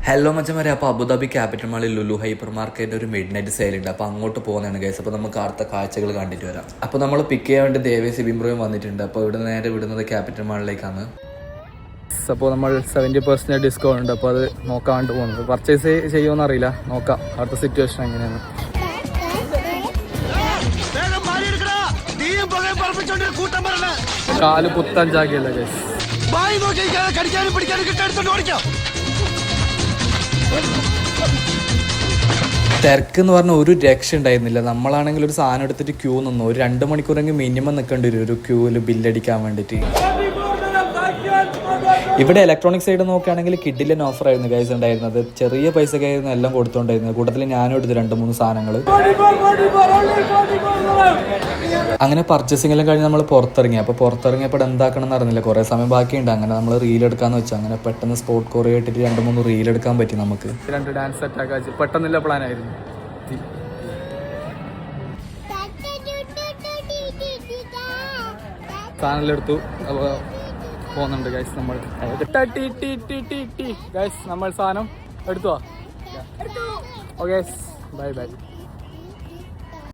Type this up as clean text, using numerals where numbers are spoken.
Hello മച്ചന്മാരെ, അപ്പോൾ Abu Dhabi capital മാളിൽ ലുലു ഹൈപ്പർ മാർക്കറ്റിൻ്റെ ഒരു മിഡ് നൈറ്റ് സെയിൽ ഉണ്ട്. അപ്പോൾ അങ്ങോട്ട് പോകുന്നതാണ് ഗൈസ്. അപ്പോൾ നമുക്ക് അടുത്ത കാഴ്ചകൾ കണ്ടിട്ട് വരാം. അപ്പോൾ നമ്മൾ പിക്ക് ചെയ്യാൻ വേണ്ടി ദേവേ സിബിംബ്രോയും വന്നിട്ടുണ്ട്. അപ്പോൾ ഇവിടെ നേരെ വിടുന്നത് ക്യാപിറ്റൽ മാളിലേക്കാണ്. അപ്പോൾ നമ്മൾ 70% ഡിസ്കൗണ്ട് ഉണ്ട്. അപ്പോൾ അത് നോക്കാണ്ട് പോകുന്നത്. പർച്ചേസ് ചെയ്യുമെന്ന് അറിയില്ല, നോക്കാം അടുത്ത സിറ്റുവേഷൻ എങ്ങനെയാണ്. കാല് പുത്തഞ്ചാക്കിയല്ല ഗൈസ്. തിരക്ക് എന്ന് പറഞ്ഞാൽ ഒരു രക്ഷ ഉണ്ടായിരുന്നില്ല. നമ്മളാണെങ്കിൽ ഒരു സാധനം എടുത്തിട്ട് ക്യൂ നിന്നു. ഒരു 2 മണിക്കൂറെങ്കിൽ മിനിമം നിൽക്കേണ്ടി വരും ഒരു ക്യൂവിൽ ബില്ലടിക്കാൻ വേണ്ടിയിട്ട്. ഇവിടെ ഇലക്ട്രോണിക് സൈഡ് നോക്കുകയാണെങ്കിൽ കിഡിലെ ഓഫർ ആയിരുന്നു ഗൈസ് ഉണ്ടായിരുന്നത്. ചെറിയ പൈസക്കായിരുന്നു എല്ലാം കൊടുത്തോണ്ടായിരുന്നത്. കൂട്ടത്തിൽ ഞാനും എടുത്തു 2-3 സാധനങ്ങൾ. അങ്ങനെ പർച്ചേസിംഗ് എല്ലാം കഴിഞ്ഞ് നമ്മൾ പുറത്തിറങ്ങി. അപ്പോൾ പുറത്തിറങ്ങിയപ്പോൾ എന്താക്കണം എന്ന് അറിഞ്ഞില്ല, കുറേ സമയം ബാക്കിയുണ്ട്. അങ്ങനെ നമ്മൾ റീൽ എടുക്കാന്ന് വെച്ചാൽ അങ്ങനെ പെട്ടെന്ന് സ്പോട്ട് കോറി ഇട്ടിട്ട് 2-3 റീൽ എടുക്കാൻ പറ്റി നമുക്ക്. 2 ഡാൻസ് സെറ്റാക്കാൻ വെച്ച് പെട്ടെന്നില്ല പ്ലാനായിരുന്നു. സാധനമെടുത്തു പോകുന്നുണ്ട് ഗൈസ്. നമ്മൾ ഗൈസ് നമ്മൾ സാധനം എടുത്തുവാ. Okay bye bye.